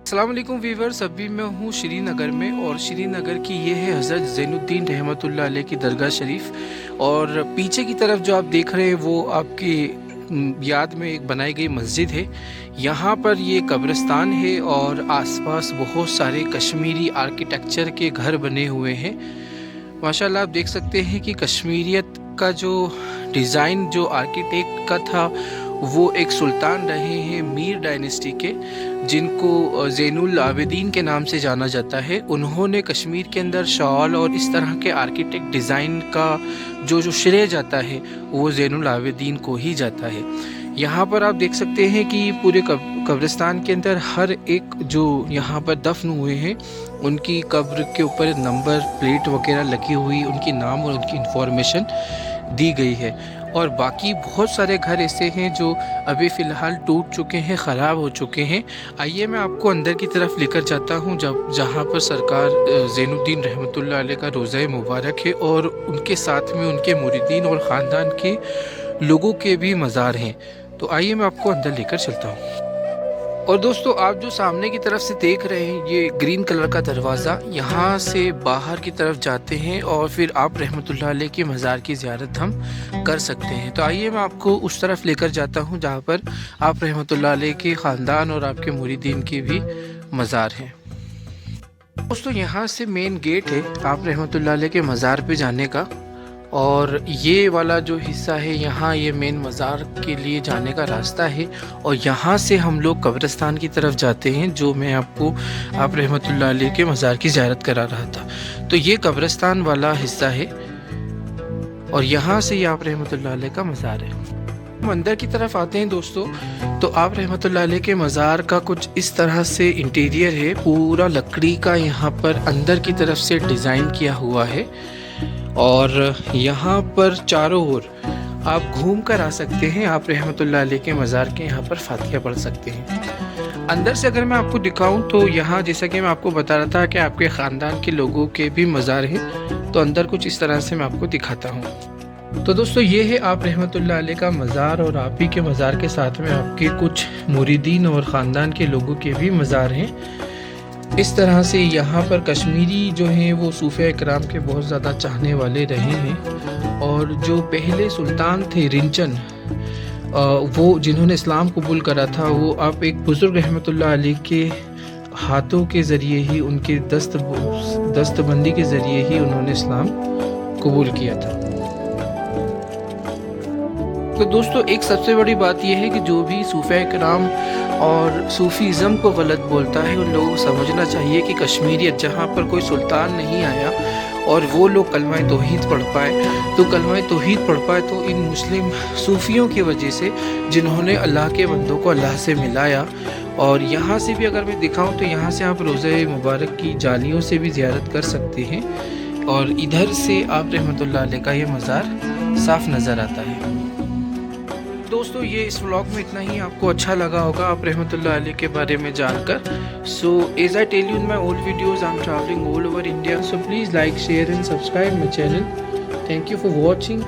अस्सलाम वालेकुम वीवर्स। अभी मैं हूँ श्रीनगर में और श्रीनगर की ये है हज़रत ज़ैनुद्दीन रहमतुल्लाह अलैह की दरगाह शरीफ। और पीछे की तरफ जो आप देख रहे हैं वो आपकी याद में एक बनाई गई मस्जिद है। यहाँ पर ये कब्रिस्तान है और आसपास बहुत सारे कश्मीरी आर्किटेक्चर के घर बने हुए हैं। माशाल्लाह आप देख सकते हैं कि कश्मीरियत का जो डिज़ाइन जो आर्किटेक्ट का था वो एक सुल्तान रहे हैं मीर डायनेस्टी के, जिनको ज़ैनुल आबिदीन के नाम से जाना जाता है। उन्होंने कश्मीर के अंदर शॉल और इस तरह के आर्किटेक्ट डिज़ाइन का जो श्रेय जाता है वो ज़ैनुल आबिदीन को ही जाता है। यहाँ पर आप देख सकते हैं कि पूरे कब्रिस्तान के अंदर हर एक जो यहाँ पर दफन हुए हैं उनकी कब्र के ऊपर नंबर प्लेट वगैरह लगी हुई, उनकी नाम और उनकी इंफॉर्मेशन दी गई है। और बाकी बहुत सारे घर ऐसे हैं जो अभी फ़िलहाल टूट चुके हैं, ख़राब हो चुके हैं। आइए मैं आपको अंदर की तरफ लेकर जाता हूँ जहाँ पर सरकार ज़ैनुद्दीन रहमतुल्लाह अलैह का रोज़ा मुबारक है और उनके साथ में उनके मुरीदीन और ख़ानदान के लोगों के भी मज़ार हैं। तो आइए मैं आपको अंदर लेकर चलता हूँ। और दोस्तों, आप जो सामने की तरफ से देख रहे हैं ये ग्रीन कलर का दरवाज़ा, यहाँ से बाहर की तरफ जाते हैं और फिर आप रहमतुल्लाह अलैह के मज़ार की ज़ियारत हम कर सकते हैं। तो आइए मैं आपको उस तरफ लेकर जाता हूँ जहाँ पर आप रहमतुल्लाह अलैह के ख़ानदान और आपके मुरीदीन के भी मज़ार हैं। दोस्तों, यहाँ से मेन गेट है आप रहमतुल्लाह अलैह के मज़ार पे जाने का, और ये वाला जो हिस्सा है यहाँ ये मेन मज़ार के लिए जाने का रास्ता है। और यहाँ से हम लोग कब्रिस्तान की तरफ जाते हैं जो मैं आपको आप रहमतुल्लाह अलैह के मज़ार की ज़ियारत करा रहा था। तो ये कब्रिस्तान वाला हिस्सा है और यहाँ से ये आप रहमतुल्लाह अलैह का मज़ार है। हम अंदर की तरफ आते हैं दोस्तों, तो आप रहमतुल्लाह अलैह के मज़ार का कुछ इस तरह से इंटीरियर है, पूरा लकड़ी का यहाँ पर अंदर की तरफ से डिज़ाइन किया हुआ है। और यहाँ पर चारों ओर आप घूम कर आ सकते हैं, आप रहमतुल्लाह अलैह के मज़ार के यहाँ पर फातिहा पढ़ सकते हैं। अंदर से अगर मैं आपको दिखाऊं तो यहाँ जैसा कि मैं आपको बता रहा था कि आपके ख़ानदान के लोगों के भी मज़ार हैं, तो अंदर कुछ इस तरह से मैं आपको दिखाता हूँ। तो दोस्तों, ये है आप रहमतुल्लाह अलैह का मज़ार और आप ही के मज़ार के साथ में आपके कुछ मुरीदीन और ख़ानदान के लोगों के भी मज़ार हैं। इस तरह से यहाँ पर कश्मीरी जो हैं वो सूफ़े इकराम के बहुत ज़्यादा चाहने वाले रहे हैं। और जो पहले सुल्तान थे रिंचन, वो जिन्होंने इस्लाम कबूल करा था, वो आप एक बुज़ुर्ग रहमतुल्लाह अलैह के हाथों के ज़रिए ही, उनके दस्तबंदी के ज़रिए ही उन्होंने इस्लाम कबूल किया था। तो दोस्तों, एक सबसे बड़ी बात यह है कि जो भी सूफ़े इकराम और सूफ़ीज़म को गलत बोलता है उन लोगों को समझना चाहिए कि कश्मीरियत जहाँ पर कोई सुल्तान नहीं आया और वो लोग कलमा तौहीद पढ़ पाए, तो कलमा तौहीद पढ़ पाए तो इन मुस्लिम सूफ़ियों की वजह से, जिन्होंने अल्लाह के बंदों को अल्लाह से मिलाया। और यहाँ से भी अगर मैं दिखाऊँ तो यहाँ से आप रोज़े मुबारक की जालियों से भी ज़ियारत कर सकते हैं और इधर से आप रहमतुल्लाह अलैह का ये मज़ार साफ़ नज़र आता है। दोस्तों, ये इस व्लॉग में इतना ही। आपको अच्छा लगा होगा आप रहमतुल्लाह अलैह के बारे में जानकर। So as I tell you in my old videos, I am travelling all over India, so please like, share and subscribe my channel. Thank you for watching.